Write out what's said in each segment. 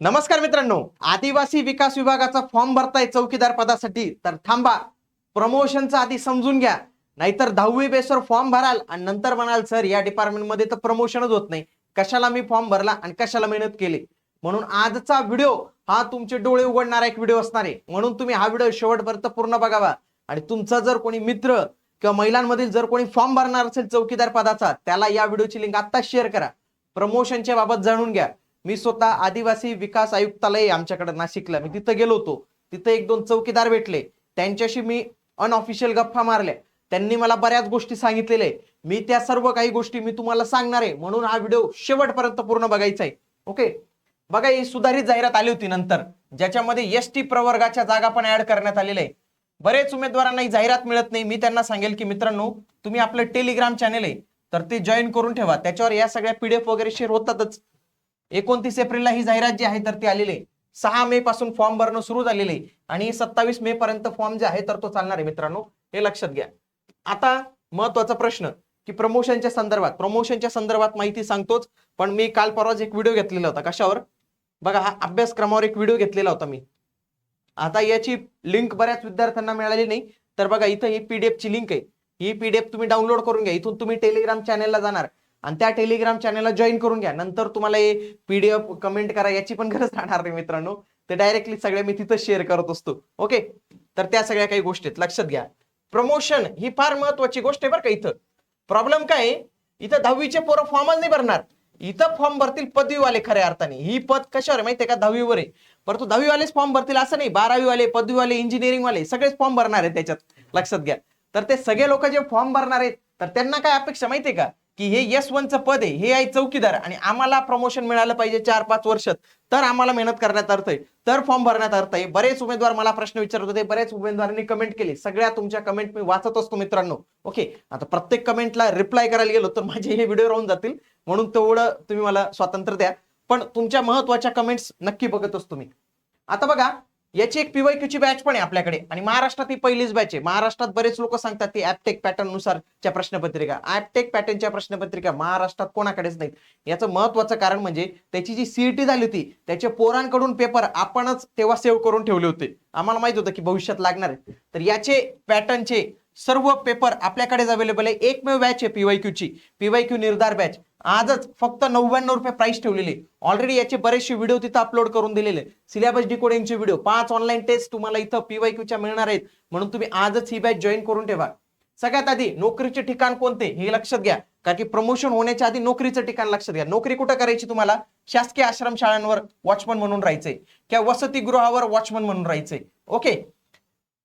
नमस्कार मित्रांनो, आदिवासी विकास विभागाचा फॉर्म भरताय चौकीदार पदासाठी तर थांबा, प्रमोशनचा आधी समजून घ्या. नाहीतर 10वी बेसवर फॉर्म भराल आणि नंतर म्हणाल सर या डिपार्टमेंट मध्ये तर प्रमोशनच होत नाही, कशाला मी फॉर्म भरला आणि कशाला मेहनत केली. म्हणून आजचा व्हिडिओ हा तुमचे डोळे उघडणारा एक व्हिडिओ असणार आहे. म्हणून तुम्ही हा व्हिडिओ शेवटपर्यंत पूर्ण बघावा. आणि तुमचा जर कोणी मित्र किंवा महिलांमधील जर कोणी फॉर्म भरणार असेल चौकीदार पदाचा, त्याला या व्हिडिओची लिंक आता शेअर करा. प्रमोशनच्या बाबत जाणून घ्या. मी स्वतः आदिवासी विकास आयुक्तालय आमच्याकडे नाशिकला मी तिथं गेलो होतो. तिथं एक दोन चौकीदार भेटले, त्यांच्याशी मी अनऑफिशियल गप्पा मारल्या. त्यांनी मला बऱ्याच गोष्टी सांगितलेल्या आहे. मी त्या सर्व काही गोष्टी मी तुम्हाला सांगणार आहे, म्हणून हा व्हिडिओ शेवटपर्यंत पूर्ण बघायचा आहे. ओके, बघा ही सुधारित जाहिरात आली होती नंतर, ज्याच्यामध्ये एसटी प्रवर्गाच्या जागा पण ऍड करण्यात आलेल्या आहे. बरेच उमेदवारांना ही जाहिरात मिळत नाही. मी त्यांना सांगेल की मित्रांनो, तुम्ही आपलं टेलिग्राम चॅनल आहे तर ते जॉईन करून ठेवा. त्याच्यावर या सगळ्या पीडीएफ वगैरे शेअर होतातच. 29 एप्रिलला ही जाहिरात जी आहे तर ती आलेली आहे. 6 मे पासून फॉर्म भरणं सुरू झालेलं आहे आणि 27 मे पर्यंत फॉर्म जे आहे तर तो चालणार आहे. मित्रांनो हे लक्षात घ्या. आता महत्वाचा प्रश्न की प्रमोशनच्या संदर्भात माहिती सांगतोच, पण मी काल परवाच एक व्हिडिओ घेतलेला होता. कशावर? बघा, हा अभ्यासक्रमावर एक व्हिडिओ घेतलेला होता मी. आता याची लिंक बऱ्याच विद्यार्थ्यांना मिळाली नाही, तर बघा इथं ही पीडीएफ ची लिंक आहे. ही पीडीएफ तुम्ही डाउनलोड करून घ्या. इथून तुम्ही टेलिग्राम चॅनलला जाणार आणि त्या टेलिग्राम चॅनलला जॉईन करून घ्या. नंतर तुम्हाला हे पीडीएफ कमेंट करा याची पण गरज राहणार नाही मित्रांनो. ते डायरेक्टली सगळे मी तिथं शेअर करत असतो. ओके, तर त्या सगळ्या काही गोष्टी लक्षात घ्या. प्रमोशन ही फार महत्वाची गोष्ट आहे बरं का. इथं प्रॉब्लेम काय आहे, इथं 10वीचे पोरं फॉर्मच नाही भरणार. इथं फॉर्म भरतील पदवीवाले खऱ्या अर्थाने. ही पद कशावर आहे माहितीये का? 10वीवर आहे. परंतु 10वीवालेच फॉर्म भरतील असं नाही. 12वीवाले, पदवीवाले, इंजिनिअरिंग वाले सगळेच फॉर्म भरणार आहेत त्याच्यात, लक्षात घ्या. तर ते सगळे लोक जे फॉर्म भरणार आहेत तर त्यांना काय अपेक्षा माहितीये का, की हे S1चं पद आहे, हे आहे चौकीदार आणि आम्हाला प्रमोशन मिळालं पाहिजे 4-5 वर्षात, तर आम्हाला मेहनत करण्यात अर्थ आहे, तर फॉर्म भरण्यात अर्थ आहे. बरेच उमेदवार मला प्रश्न विचारत होते, बरेच उमेदवारांनी कमेंट केली. सगळ्या तुमच्या कमेंट मी वाचत असतो मित्रांनो. ओके, आता प्रत्येक कमेंटला रिप्लाय करायला गेलो तर माझे हे व्हिडिओ राहून जातील, म्हणून तेवढं तुम्ही मला स्वातंत्र्य द्या. पण तुमच्या महत्वाच्या कमेंट्स नक्की बघत असतो मी. आता बघा, याची एक PYQ ची बॅच पण आहे आपल्याकडे आणि महाराष्ट्रात ही पहिलीच बॅच आहे. महाराष्ट्रात बरेच लोक सांगतात ती ऍपटेक पॅटर्न नुसारच्या प्रश्नपत्रिका, ऍपटेक पॅटर्नच्या प्रश्नपत्रिका महाराष्ट्रात कोणाकडेच नाहीत. याचं महत्वाचं कारण म्हणजे त्याची जी सीईटी झाली होती त्याच्या पोरांकडून पेपर आपणच तेव्हा सेव्ह करून ठेवले होते. आम्हाला माहित होतं की भविष्यात लागणार आहे. तर याचे पॅटर्नचे सर्व पेपर आपल्याकडेच अवेलेबल आहे. एकमेव बॅच आहे PYQ ची, PYQ निर्धार बॅच. आजच फक्त 99 रुपये प्राइस ठेवलेली. ऑलरेडी याचे बरेचसे व्हिडिओ तिथं अपलोड करून दिलेले. सिलेबस डिकोडिंगचे व्हिडिओ, 5 ऑनलाईन टेस्ट तुम्हाला इथं PYQ च्या मिळणार आहेत. म्हणून तुम्ही आजच ही बॅच जॉईन करून ठेवा. सगळ्यात आधी नोकरीचे ठिकाण कोणते हे लक्षात घ्या, कारण की प्रमोशन होण्याच्या आधी नोकरीचं ठिकाण लक्षात घ्या. नोकरी कुठं करायची तुम्हाला? शासकीय आश्रमशाळांवर वॉचमन म्हणून राहायचंय किंवा वसतिगृहावर वॉचमन म्हणून राहायचंय. ओके,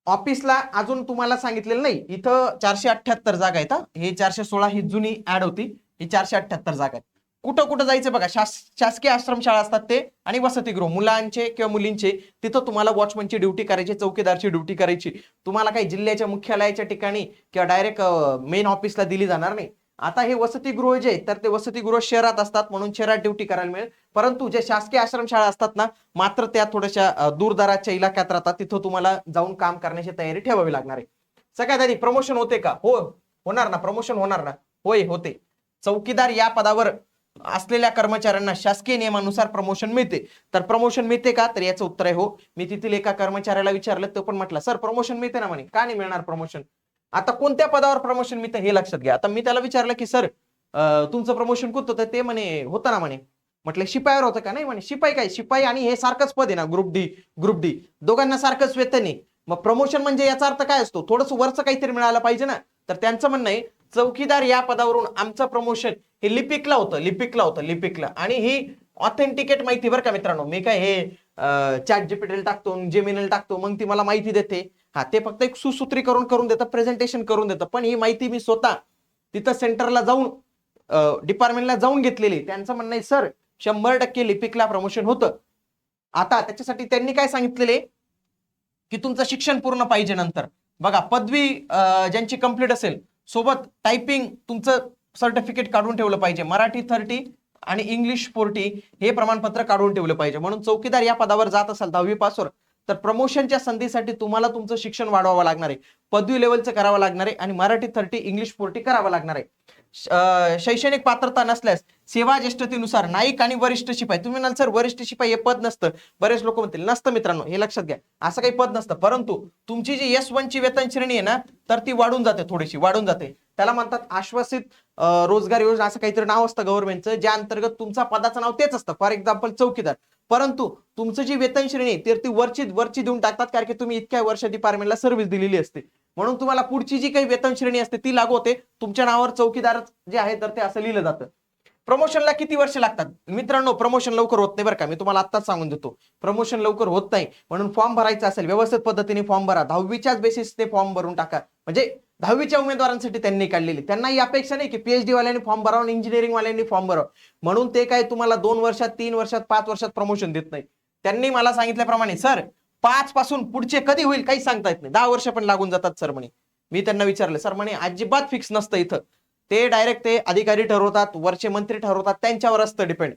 ऑफिसला अजून तुम्हाला सांगितलेलं नाही. इथं 478 जागा आहेत. हे 416 ही जुनी ऍड होती, ही 478 जागा आहेत. कुठं कुठं जायचं बघा, शासकीय आश्रमशाळा असतात ते आणि वसतिगृह मुलांचे किंवा मुलींचे, तिथं तुम्हाला वॉचमनची ड्युटी करायची, चौकीदारची ड्युटी करायची. तुम्हाला काही जिल्ह्याच्या मुख्यालयाच्या ठिकाणी किंवा डायरेक्ट मेन ऑफिसला दिली जाणार नाही. आता हे वसतिगृह जे आहेत तर ते वसतिगृह शहरात असतात, म्हणून शहरात ड्युटी करायला मिळेल. परंतु जे शासकीय आश्रमशाळा असतात ना, मात्र त्या थोड्याशा दूरदराच्या इलाक्यात राहतात, तिथं तुम्हाला जाऊन काम करण्याची तयारी ठेवावी लागणार आहे. सगळ्यात आधी प्रमोशन होते का? हो, होणार ना. प्रमोशन होणार ना? होय, होते. चौकीदार या पदावर असलेल्या कर्मचाऱ्यांना शासकीय नियमानुसार प्रमोशन मिळते. तर प्रमोशन मिळते का? तर याचं उत्तर आहे हो. मी तिथील एका कर्मचाऱ्याला विचारलं, तो पण म्हटलं सर प्रमोशन मिळते ना. म्हणे का नाही मिळणार प्रमोशन? आता कोणत्या पदावर प्रमोशन मिळतं हे लक्षात घ्या. आता मी त्याला विचारलं की सर तुमचं प्रमोशन कुठं होतं? ते म्हणे होतं ना. म्हणे म्हटलं शिपायावर होतं का? नाही म्हणे. शिपाई काय? शिपाई आणि हे सारखंच पद आहे ना, ग्रुप डी दोघांना सारखंच वेतन आहे. मग प्रमोशन म्हणजे याचा अर्थ काय असतो? थोडंसं वरचं काहीतरी मिळालं पाहिजे ना. तर त्यांचं म्हणणं आहे चौकीदार या पदावरून आमचं प्रमोशन हे लिपिकला होतं. आणि ही ऑथेंटिकेट माहिती बरं का मित्रांनो. मी काय हे चॅट जीपीटीला टाकतो, जेमिनीला टाकतो, मग ती मला माहिती देते. हा, ते फक्त एक सुसूत्रीकरण करून देतं, प्रेझेंटेशन करून देतं. पण ही माहिती मी स्वतः तिथं सेंटरला जाऊन डिपार्टमेंटला जाऊन घेतलेली. त्यांचं म्हणणं आहे सर 100% लिपिकला प्रमोशन होतं. आता त्याच्यासाठी त्यांनी काय सांगितलेले की तुमचं शिक्षण पूर्ण पाहिजे. नंतर बघा, पदवी ज्यांची कंप्लीट असेल, सोबत टायपिंग तुमचं सर्टिफिकेट काढून ठेवलं पाहिजे. मराठी 30 आणि इंग्लिश 40 हे प्रमाणपत्र काढून ठेवलं पाहिजे. म्हणून चौकीदार या पदावर जात असाल 10वी पासवर, तर प्रमोशनच्या संधीसाठी तुम्हाला तुमचं शिक्षण वाढवावं लागणार आहे. पदवी लेवलचं करावं लागणार आहे आणि मराठी 30 इंग्लिश 40 करावं लागणार आहे. शैक्षणिक पात्रता नसल्यास सेवा ज्येष्ठतेनुसार नाईक आणि वरिष्ठ शिपाई, तुम्ही म्हणाल सर वरिष्ठ शिपाई हे पद नसतं, बरेच लोक म्हणतील नसतं मित्रांनो, हे लक्षात घ्या, असं काही पद नसतं. परंतु तुमची जी S1 ची वेतन श्रेणी आहे ना, तर ती वाढून जाते, थोडीशी वाढून जाते. त्याला म्हणतात आश्वासित रोजगार योजना, असं काहीतरी नाव असतं गव्हर्नमेंटचं, ज्या अंतर्गत तुमचा पदाचं नाव तेच असतं, फॉर एक्झाम्पल चौकीदार. परंतु तुमचं जी वेतन श्रेणी तर ती वरची देऊन टाकतात, कारण की तुम्ही इतक्या वर्ष डिपार्टमेंटला सर्व्हिस दिलेली असते. म्हणून तुम्हाला पुढची जी काही वेतन श्रेणी असते ती लागू होते, तुमच्या नावावर चौकीदार जे आहे तर ते असं लिहिलं जातं. प्रमोशनला किती वर्ष लागतात मित्रांनो? प्रमोशन लवकर होत नाही बरं का, मी तुम्हाला आत्ताच सांगून देतो, प्रमोशन लवकर होत नाही. म्हणून फॉर्म भरायचा असेल व्यवस्थित पद्धतीने फॉर्म भरा, 10वीच्याच बेसिस ते फॉर्म भरून टाका. म्हणजे 10वीच्या उमेदवारांसाठी त्यांनी काढलेली, त्यांना ही अपेक्षा नाही की PhD वाल्यांनी फॉर्म भरावा आणि इंजिनिअरिंग वाल्यांनी फॉर्म भरावा, म्हणून ते काय तुम्हाला 2 वर्षात 3 वर्षात 5 वर्षात प्रमोशन देत नाही. त्यांनी मला सांगितल्याप्रमाणे सर 5 पासून पुढचे कधी होईल काही सांगता येत नाही, 10 वर्ष पण लागून जातात सर म्हणे. मी त्यांना विचारलं, सर म्हणे अजिबात फिक्स नसतं इथं, ते डायरेक्ट ते अधिकारी ठरवतात, वरचे मंत्री ठरवतात, त्यांच्यावर असतं डिपेंड.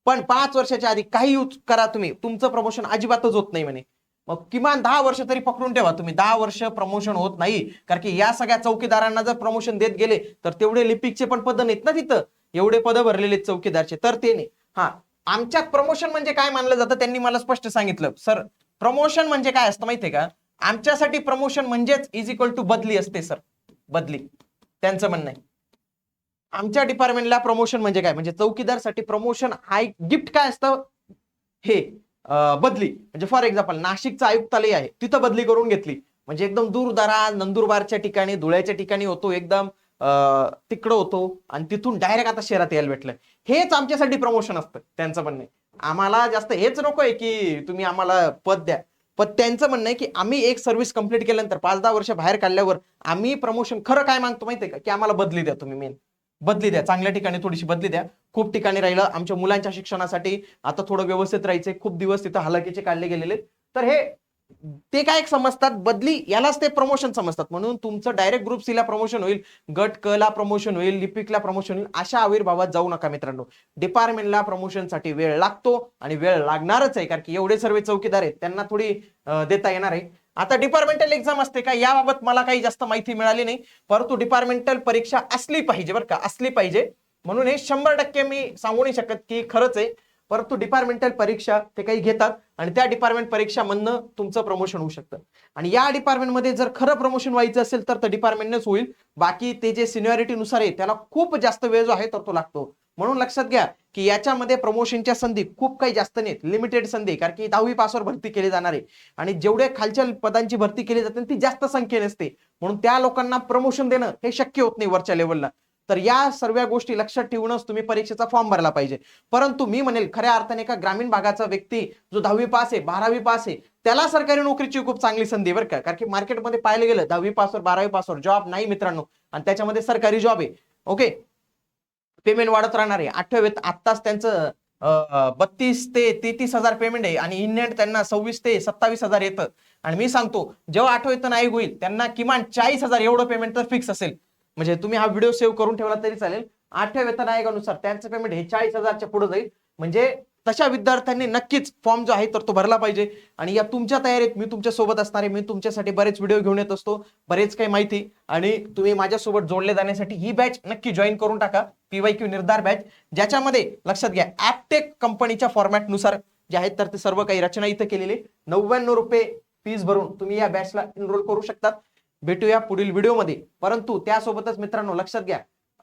पण 5 वर्षाच्या आधी काही यूज करा तुम्ही, तुमचं प्रमोशन अजिबातच होत नाही म्हणे. मग किमान 10 वर्ष तरी पकडून ठेवा तुम्ही, 10 वर्ष प्रमोशन होत नाही, कारण की या सगळ्या चौकीदारांना जर प्रमोशन देत गेले तर तेवढे लिपिकचे पण पद नाहीत ना तिथं, एवढे पद भरलेले चौकीदारचे, तर ते नाही. हा, आमच्यात प्रमोशन म्हणजे काय मानलं जातं त्यांनी मला स्पष्ट सांगितलं, सर प्रमोशन म्हणजे काय असतं माहितीये का, आमच्यासाठी प्रमोशन म्हणजेच इज इक्वल टू बदली असते सर, बदली. त्यांचं म्हणणं आहे आमच्या डिपार्टमेंटला प्रमोशन म्हणजे काय, म्हणजे चौकीदारसाठी प्रमोशन हा एक गिफ्ट काय असतं, हे बदली. म्हणजे फॉर एक्झाम्पल नाशिकचं आयुक्तालय आहे, तिथं बदली करून घेतली, म्हणजे एकदम दूर दराज नंदुरबारच्या ठिकाणी धुळ्याच्या ठिकाणी होतो, एकदम तिकडं होतो, आणि तिथून डायरेक्ट आता शहरात यायला भेटलं, हेच आमच्यासाठी प्रमोशन असतं. त्यांचं म्हणणं आहे आम्हाला जास्त हेच नकोय की तुम्ही आम्हाला पद द्या, पण त्यांचं म्हणणं आहे की आम्ही एक सर्व्हिस कंप्लीट केल्यानंतर 5-10 वर्ष बाहेर काढल्यावर आम्ही प्रमोशन खरं काय मागतो माहितीये का, की आम्हाला बदली द्या, तुम्ही मेन बदली द्या, चांगल्या ठिकाणी थोडीशी बदली द्या. खूप ठिकाणी राहिलं आमच्या मुलांच्या शिक्षणासाठी, आता थोडं व्यवस्थित राहायचंय, खूप दिवस तिथं हलाखीचे काढले गेलेले, तर हे ते काय एक समजतात बदली, यालाच ते प्रमोशन समजतात. म्हणून तुमचं डायरेक्ट ग्रुप सी ला प्रमोशन होईल, गट क ला प्रमोशन होईल, लिपिकला प्रमोशन होईल, अशा आविर्भावात जाऊ नका मित्रांनो. डिपार्टमेंटला प्रमोशनसाठी वेळ लागतो आणि वेळ लागणारच आहे, कारण की एवढे सर्व चौकीदार आहेत, त्यांना थोडी देता येणार आहे. आता डिपार्टमेंटल एक्झाम असते का, याबाबत मला काही जास्त माहिती मिळाली नाही, परंतु डिपार्टमेंटल परीक्षा असली पाहिजे बरं का, असली पाहिजे. म्हणून हे 100% मी सांगू नाही शकत की खरंच आहे, परंतु डिपार्टमेंटल परीक्षा ते काही घेतात आणि त्या डिपार्टमेंट परीक्षामधनं तुमचं प्रमोशन होऊ शकतं. आणि या डिपार्टमेंटमध्ये जर खरं प्रमोशन व्हायचं असेल तर डिपार्टमेंटनेच होईल, बाकी ते जे सिनियरिटी नुसार आहे त्याला खूप जास्त वेळ जो आहे तर तो लागतो. म्हणून लक्षात घ्या की याच्यामध्ये प्रमोशनच्या संधी खूप काही जास्त नाहीत, लिमिटेड संधी, कारण की 10वी पासवर भरती केली जाणार आहे आणि जेवढे खालच्या पदांची भरती केली जाते ती जास्त संख्येने असते, म्हणून त्या लोकांना प्रमोशन देणं हे शक्य होत नाही वरच्या लेवलला. तर या सर्व गोष्टी लक्षात ठेवूनच तुम्ही परीक्षेचा फॉर्म भरला पाहिजे. परंतु मी म्हणेल खऱ्या अर्थाने का ग्रामीण भागाचा व्यक्ती जो 10वी पास आहे 12वी पास आहे त्याला सरकारी नोकरीची खूप चांगली संधी बरं का, कारण की मार्केटमध्ये पाहिलं गेलं 10वी पासवर 12वी पासवर जॉब नाही मित्रांनो, आणि त्याच्यामध्ये सरकारी जॉब आहे. ओके, पेमेंट वाढत राहणार आहे. 8व्या आत्ताच त्यांचं 32 ते 33,000 पेमेंट आहे आणि इंडियन त्यांना 26 ते 27,000 येतं. आणि मी सांगतो जेव्हा 8वीत नाईक होईल त्यांना किमान 40,000 एवढं पेमेंट तर फिक्स असेल. म्हणजे तुम्ही हा व्हिडिओ सेव्ह करून ठेवला तरी चालेल. 8व्या वेतन आयोगानुसार त्यांचं पेमेंट हे 40,000च्या पुढे जाईल. म्हणजे तशा विद्यार्थ्यांनी नक्कीच फॉर्म जो आहे तर तो भरला पाहिजे. आणि या तुमच्या तयारीत मी तुमच्या सोबत असणार आहे. मी तुमच्यासाठी बरेच व्हिडिओ घेऊन येत असतो, बरेच काही माहिती, आणि तुम्ही माझ्यासोबत जोडले जाण्यासाठी ही बॅच नक्की जॉईन करून टाका, PYQ निर्धार बॅच, ज्याच्यामध्ये लक्षात घ्या ऍपटेक कंपनीच्या फॉर्मॅट नुसार जे आहेत तर ते सर्व काही रचना इथं केलेली. 99 रुपये फीस भरून तुम्ही या बॅचला एनरोल करू शकतात. भेटूया पुढील व्हिडिओमध्ये. परंतु त्यासोबतच मित्रांनो लक्षात घ्या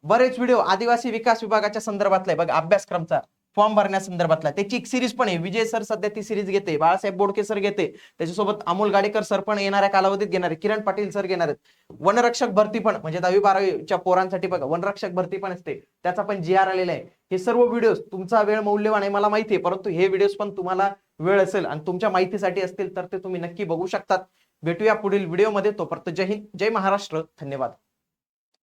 बरेच व्हिडिओ आदिवासी विकास विभागाच्या संदर्भातला बघा, अभ्यासक्रमचा फॉर्म भरण्यासंदर्भातला त्याची एक सिरीज पण आहे. विजय सर सध्या ती सिरीज घेते, बाळासाहेब बोडके सर घेते, त्याच्यासोबत अमोल गाडेकर सर पण येणाऱ्या कालावधीत घेणार आहे, किरण पाटील सर घेणार आहेत. वनरक्षक भरती पण म्हणजे 10वी-12वीच्या पोरांसाठी बघा वनरक्षक भरती पण असते, त्याचा पण GR आलेला आहे. हे सर्व व्हिडिओ तुमचा वेळ मौल्यवान आहे मला माहिती आहे, परंतु हे व्हिडिओज पण तुम्हाला वेळ असेल आणि तुमच्या माहितीसाठी असतील तर ते तुम्ही नक्की बघू शकतात. भेटूया पुढील व्हिडिओमध्ये. तोपर्यंत जय हिंद, जय महाराष्ट्र, धन्यवाद.